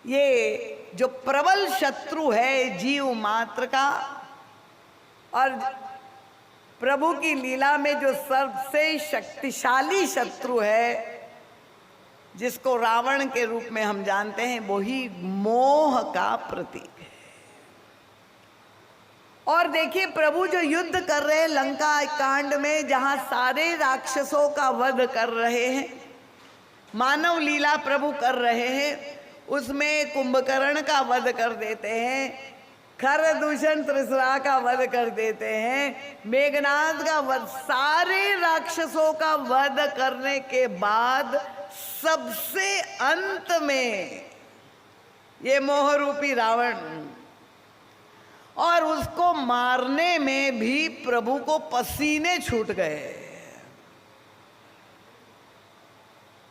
ये जो प्रबल शत्रु है जीव मात्र का, और प्रभु की लीला में जो सबसे शक्तिशाली शत्रु है जिसको रावण के रूप में हम जानते हैं, वो ही मोह का प्रतीक है। और देखिए प्रभु जो युद्ध कर रहे हैं लंका कांड में, जहां सारे राक्षसों का वध कर रहे हैं, मानव लीला प्रभु कर रहे हैं, उसमें कुंभकर्ण का वध कर देते हैं, खरदूषण त्रिसरा का वध कर देते हैं, मेघनाद का वध, सारे राक्षसों का वध करने के बाद सबसे अंत में ये मोहरूपी रावण, और उसको मारने में भी प्रभु को पसीने छूट गए।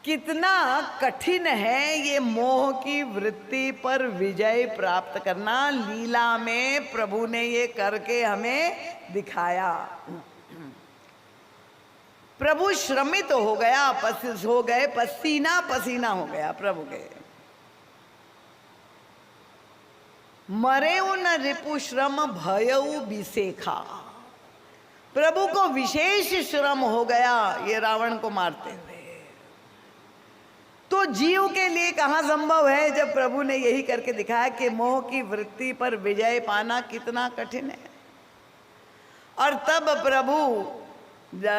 कितना कठिन है ये मोह की वृत्ति पर विजय प्राप्त करना। लीला में प्रभु ने ये करके हमें दिखाया। प्रभु श्रमित हो गया, पसीना पसीना हो गया प्रभु के। मरेउ न रिपु श्रम भयउ विसेखा, प्रभु को विशेष श्रम हो गया ये रावण को मारते हुए। तो जीव के लिए कहाँ संभव है, जब प्रभु ने यही करके दिखाया कि मोह की वृत्ति पर विजय पाना कितना कठिन है। और तब प्रभु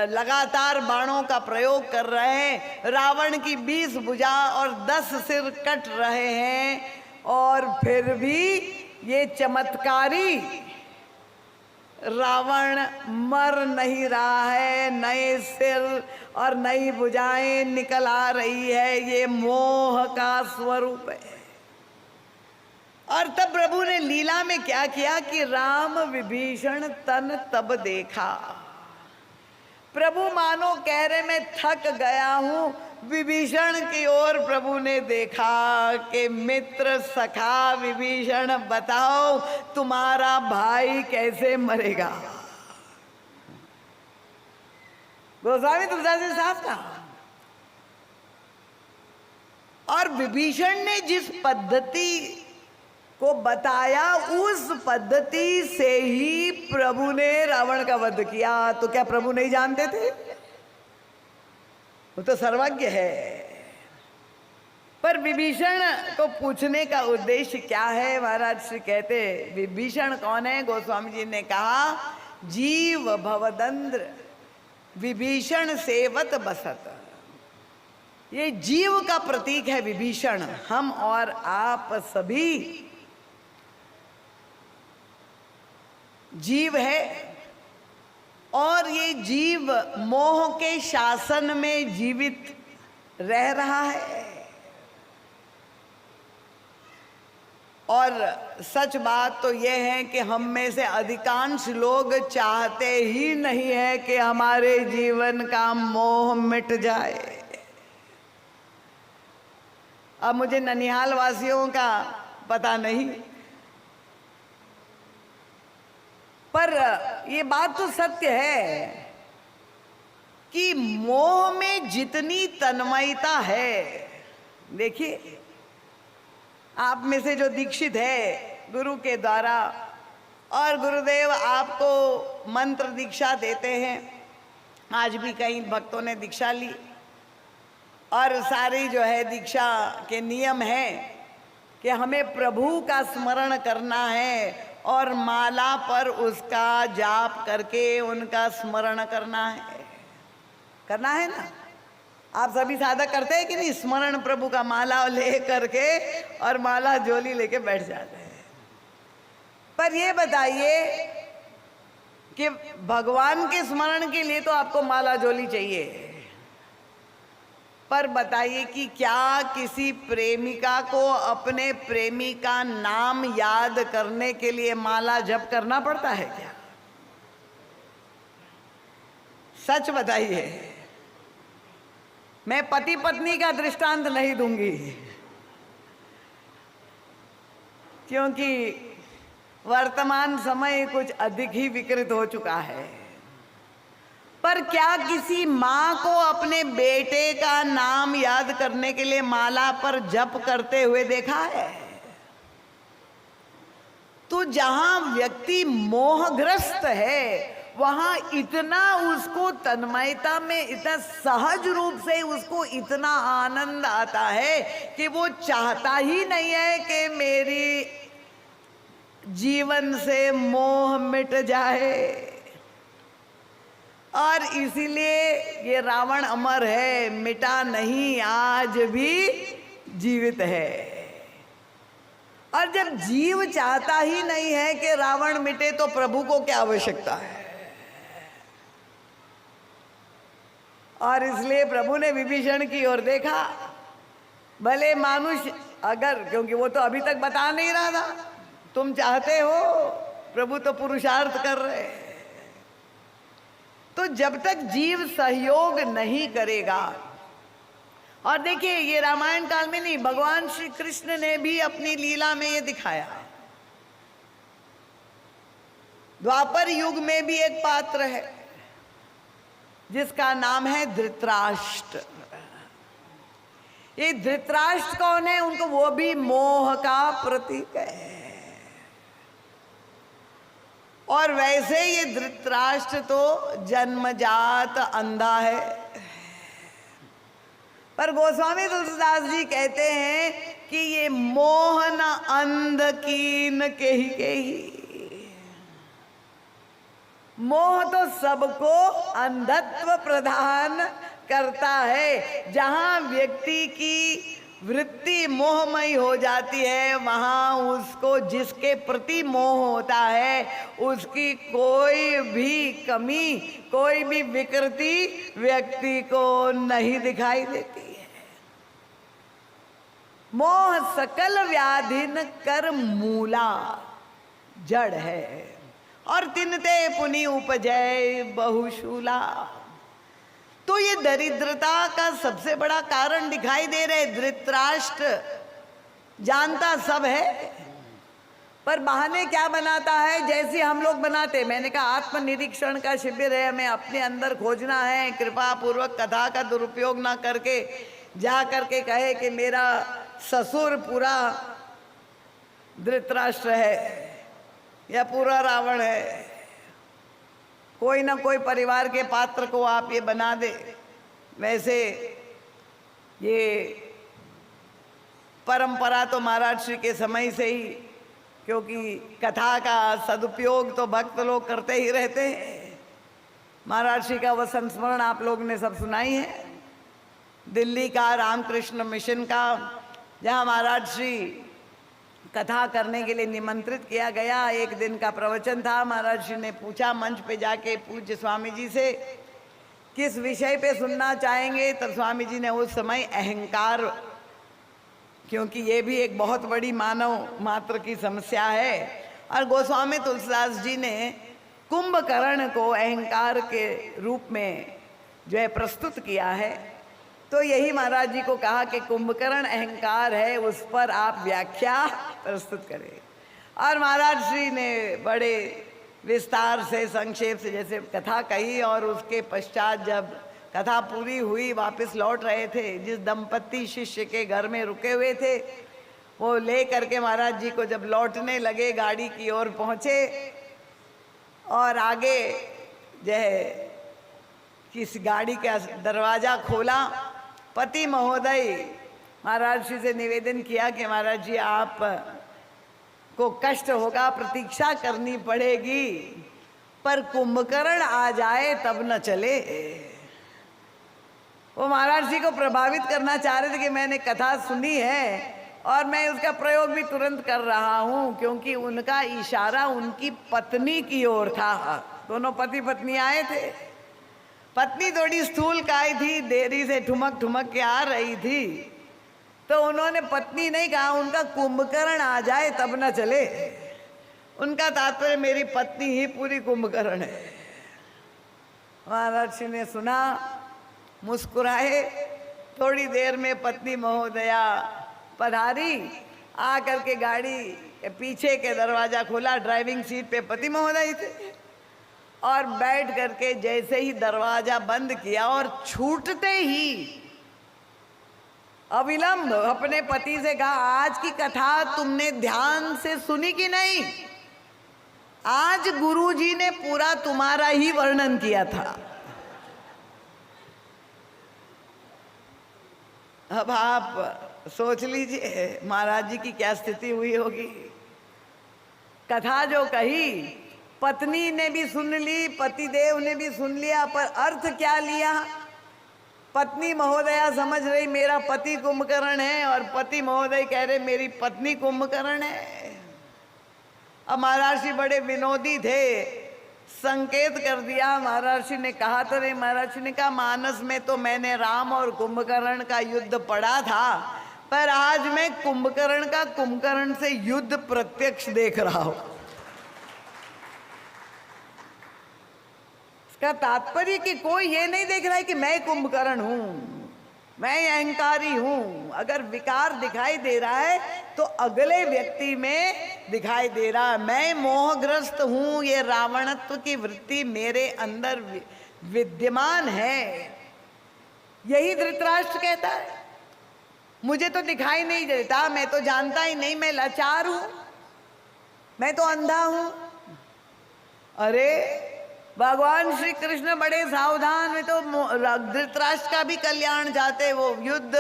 लगातार बाणों का प्रयोग कर रहे हैं, रावण की 20 भुजा और 10 सिर कट रहे हैं, और फिर भी ये चमत्कारी रावण मर नहीं रहा है। नए सिर और नई भुजाएं निकल आ रही है, ये मोह का स्वरूप है। और तब प्रभु ने लीला में क्या किया कि राम विभीषण तन तब देखा। प्रभु मानो कह रहे मैं थक गया हूं, विभीषण की ओर प्रभु ने देखा कि मित्र सखा विभीषण, बताओ तुम्हारा भाई कैसे मरेगा। गोस्वामी तुलसीदास जी साहब का। और विभीषण ने जिस पद्धति को बताया, उस पद्धति से ही प्रभु ने रावण का वध किया। तो क्या प्रभु नहीं जानते थे? वो तो सर्वज्ञ है। पर विभीषण को पूछने का उद्देश्य क्या है? महाराज श्री कहते विभीषण कौन है? गोस्वामी जी ने कहा जीव भवदंद्र विभीषण सेवत बसत। ये जीव का प्रतीक है विभीषण। हम और आप सभी जीव है, और ये जीव मोह के शासन में जीवित रह रहा है। और सच बात तो ये है कि हम में से अधिकांश लोग चाहते ही नहीं है कि हमारे जीवन का मोह मिट जाए। अब मुझे ननिहाल वासियों का पता नहीं, पर ये बात तो सत्य है कि मोह में जितनी तन्मयता है, देखिए आप में से जो दीक्षित है गुरु के द्वारा, और गुरुदेव आपको मंत्र दीक्षा देते हैं, आज भी कई भक्तों ने दीक्षा ली, और सारी जो है दीक्षा के नियम है कि हमें प्रभु का स्मरण करना है और माला पर उसका जाप करके उनका स्मरण करना है ना। आप सभी साधक करते हैं कि नहीं? स्मरण प्रभु का माला ले करके और माला झोली लेके बैठ जाते हैं। पर ये बताइए कि भगवान के स्मरण के लिए तो आपको माला झोली चाहिए, पर बताइए कि क्या किसी प्रेमिका को अपने प्रेमी का नाम याद करने के लिए माला जप करना पड़ता है क्या? सच बताइए। मैं पति पत्नी का दृष्टांत नहीं दूंगी, क्योंकि वर्तमान समय कुछ अधिक ही विकृत हो चुका है। पर क्या किसी माँ को अपने बेटे का नाम याद करने के लिए माला पर जप करते हुए देखा है? तो जहां व्यक्ति मोहग्रस्त है वहां इतना उसको तन्मयता में, इतना सहज रूप से उसको इतना आनंद आता है कि वो चाहता ही नहीं है कि मेरी जीवन से मोह मिट जाए। और इसीलिए ये रावण अमर है, मिटा नहीं, आज भी जीवित है। और जब जीव चाहता ही नहीं है कि रावण मिटे तो प्रभु को क्या आवश्यकता है? और इसलिए प्रभु ने विभीषण की ओर देखा। भले मानुष अगर, क्योंकि वो तो अभी तक बता नहीं रहा था, तुम चाहते हो, प्रभु तो पुरुषार्थ कर रहे। तो जब तक जीव सहयोग नहीं करेगा, और देखिए ये रामायण काल में नहीं, भगवान श्री कृष्ण ने भी अपनी लीला में ये दिखाया। द्वापर युग में भी एक पात्र है जिसका नाम है धृतराष्ट्र। ये धृतराष्ट्र कौन है? उनको, वो भी मोह का प्रतीक है। और वैसे ये धृतराष्ट्र तो जन्मजात अंधा है। पर गोस्वामी तुलसीदास जी कहते हैं कि ये मोहन अंध कीन केही। मोह तो सबको अंधत्व प्रदान करता है। जहां व्यक्ति की वृत्ति मोहमयी हो जाती है, वहां उसको जिसके प्रति मोह होता है उसकी कोई भी कमी, कोई भी विकृति व्यक्ति को नहीं दिखाई देती है। मोह सकल व्याधिन कर मूला जड़ है, और तिनते पुनि उपजय बहुशूला। तो ये दरिद्रता का सबसे बड़ा कारण दिखाई दे रहे। धृतराष्ट्र जानता सब है, पर बहाने क्या बनाता है? जैसे हम लोग बनाते। मैंने कहा आत्मनिरीक्षण का शिविर है, हमें अपने अंदर खोजना है। कृपा पूर्वक कथा का दुरुपयोग ना करके जा करके कहे कि मेरा ससुर पूरा धृतराष्ट्र है या पूरा रावण है। कोई ना कोई परिवार के पात्र को आप ये बना दे। वैसे ये परंपरा तो महाराज श्री के समय से ही, क्योंकि कथा का सदुपयोग तो भक्त लोग करते ही रहते हैं। महाराज श्री का वह संस्मरण आप लोग ने सब सुनाई है, दिल्ली का रामकृष्ण मिशन का, जहाँ महाराज श्री कथा करने के लिए निमंत्रित किया गया। एक दिन का प्रवचन था। महाराज जी ने पूछा मंच पे जाके पूज्य स्वामी जी से, किस विषय पे सुनना चाहेंगे? तब स्वामी जी ने उस समय अहंकार, क्योंकि ये भी एक बहुत बड़ी मानव मात्र की समस्या है, और गोस्वामी तुलसीदास जी ने कुंभकर्ण को अहंकार के रूप में जो है प्रस्तुत किया है। तो यही महाराज जी को कहा कि कुंभकर्ण अहंकार है, उस पर आप व्याख्या प्रस्तुत करें। और महाराज श्री ने बड़े विस्तार से, संक्षेप से जैसे कथा कही। और उसके पश्चात जब कथा पूरी हुई, वापस लौट रहे थे, जिस दंपत्ति शिष्य के घर में रुके हुए थे, वो ले करके महाराज जी को जब लौटने लगे, गाड़ी की ओर पहुँचे और आगे जो है किस गाड़ी का दरवाज़ा खोला। पति महोदय महाराज जी से निवेदन किया कि महाराज जी आप को कष्ट होगा, प्रतीक्षा करनी पड़ेगी, पर कुंभकर्ण आ जाए तब न चले। वो महाराज जी को प्रभावित करना चाह रहे थे कि मैंने कथा सुनी है और मैं उसका प्रयोग भी तुरंत कर रहा हूँ, क्योंकि उनका इशारा उनकी पत्नी की ओर था। दोनों पति पत्नी आए थे। पत्नी थोड़ी स्थूल काय थी, देरी से ठुमक ठुमक के आ रही थी, तो उन्होंने पत्नी नहीं कहा, उनका कुंभकर्ण आ जाए तब न चले। उनका तात्पर्य मेरी पत्नी ही पूरी कुंभकर्ण है। महाराज जी ने सुना, मुस्कुराए। थोड़ी देर में पत्नी महोदया पधारी, आ करके गाड़ी पीछे के दरवाज़ा खोला। ड्राइविंग सीट पे पति महोदय थे और बैठ करके जैसे ही दरवाजा बंद किया और छूटते ही अविलंब अपने पति से कहा, आज की कथा तुमने ध्यान से सुनी कि नहीं? आज गुरुजी ने पूरा तुम्हारा ही वर्णन किया था। अब आप सोच लीजिए महाराज जी की क्या स्थिति हुई होगी। कथा जो कही पत्नी ने भी सुन ली, पतिदेव ने भी सुन लिया, पर अर्थ क्या लिया? पत्नी महोदया समझ रही मेरा पति कुंभकर्ण है और पति महोदय कह रहे मेरी पत्नी कुंभकर्ण है। अब महर्षि बड़े विनोदी थे, संकेत कर दिया। महर्षि ने कहा तो नहीं, महर्षि ने कहा मानस में तो मैंने राम और कुंभकर्ण का युद्ध पढ़ा था, पर आज मैं कुंभकर्ण का कुंभकर्ण से युद्ध प्रत्यक्ष देख रहा हूं। इसका तात्पर्य कि कोई ये नहीं देख रहा है कि मैं कुंभकर्ण हूं, मैं अहंकारी हूं। अगर विकार दिखाई दे रहा है तो अगले व्यक्ति में दिखाई दे रहा है। मैं मोहग्रस्त हूं, ये रावणत्व की वृत्ति मेरे अंदर विद्यमान है। यही धृतराष्ट्र कहता है, मुझे तो दिखाई नहीं देता, मैं तो जानता ही नहीं, मैं लाचार हूं, मैं तो अंधा हूं। अरे भगवान श्री कृष्ण बड़े सावधान में तो धृतराष्ट्र का भी कल्याण चाहते। वो युद्ध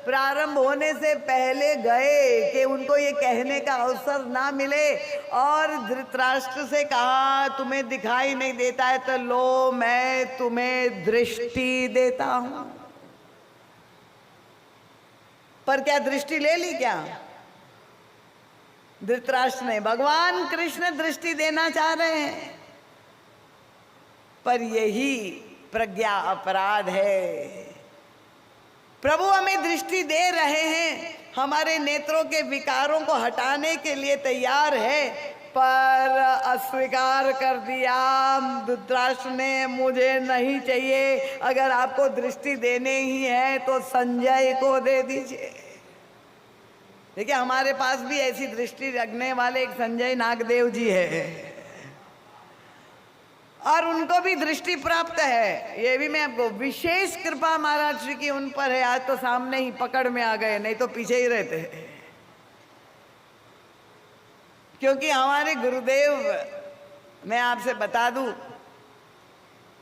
प्रारंभ होने से पहले गए कि उनको ये कहने का अवसर ना मिले, और धृतराष्ट्र से कहा तुम्हें दिखाई नहीं देता है तो लो मैं तुम्हें दृष्टि देता हूं। पर क्या दृष्टि ले ली क्या धृतराष्ट्र ने? भगवान कृष्ण दृष्टि देना चाह रहे हैं, पर यही प्रज्ञा अपराध है। प्रभु हमें दृष्टि दे रहे हैं, हमारे नेत्रों के विकारों को हटाने के लिए तैयार है, पर अस्वीकार कर दिया धृतराष्ट्र ने, मुझे नहीं चाहिए। अगर आपको दृष्टि देने ही है तो संजय को दे दीजिए। देखिए हमारे पास भी ऐसी दृष्टि रखने वाले एक संजय नागदेव जी है, और उनको भी दृष्टि प्राप्त है। ये भी मैं आपको, विशेष कृपा महाराज श्री की उन पर है। आज तो सामने ही पकड़ में आ गए, नहीं तो पीछे ही रहते हैं। क्योंकि हमारे गुरुदेव, मैं आपसे बता दूं,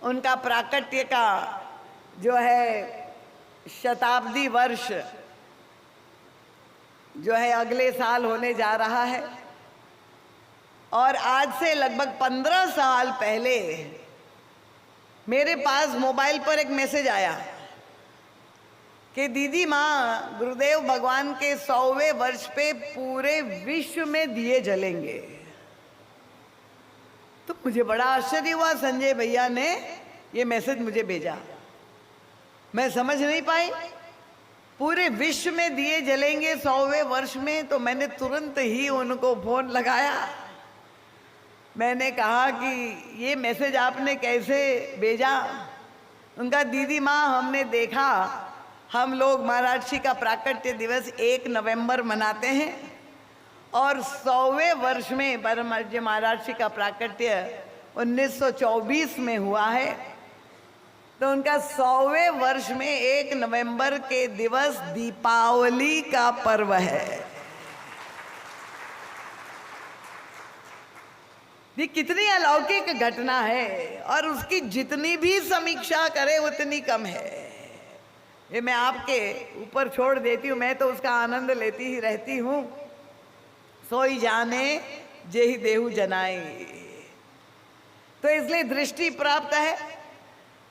उनका प्राकट्य का जो है शताब्दी वर्ष जो है अगले साल होने जा रहा है, और आज से लगभग 15 साल पहले मेरे पास मोबाइल पर एक मैसेज आया कि दीदी माँ, गुरुदेव भगवान के 100वें वर्ष पे पूरे विश्व में दिए जलेंगे। तो मुझे बड़ा आश्चर्य हुआ, संजय भैया ने ये मैसेज मुझे भेजा, मैं समझ नहीं पाई। पूरे विश्व में दिए जलेंगे 100वें वर्ष में, तो मैंने तुरंत ही उनको फोन लगाया। मैंने कहा कि ये मैसेज आपने कैसे भेजा? उनका दीदी माँ, हमने देखा हम लोग महाराज का प्राकट्य दिवस 1 नवंबर मनाते हैं, और 100वें वर्ष में परमर्ज महाराज का प्राकट्य 1924 में हुआ है। तो उनका 100वें वर्ष में 1 नवंबर के दिवस दीपावली का पर्व है। ये कितनी अलौकिक घटना है, और उसकी जितनी भी समीक्षा करे उतनी कम है। ये मैं आपके ऊपर छोड़ देती हूँ, मैं तो उसका आनंद लेती ही रहती हूँ। सोई जाने जेहि देहु जनाए। तो इसलिए दृष्टि प्राप्त है,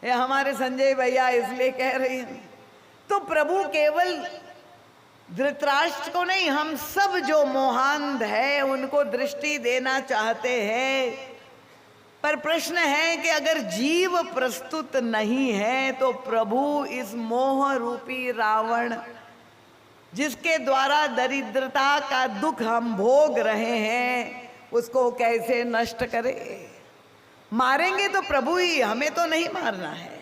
ये हमारे संजय भैया इसलिए कह रही हैं। तो प्रभु केवल धृतराष्ट्र को नहीं, हम सब जो मोहांध है उनको दृष्टि देना चाहते हैं। पर प्रश्न है कि अगर जीव प्रस्तुत नहीं है तो प्रभु इस मोह रूपी रावण, जिसके द्वारा दरिद्रता का दुख हम भोग रहे हैं, उसको कैसे नष्ट करे? मारेंगे तो प्रभु ही, हमें तो नहीं मारना है।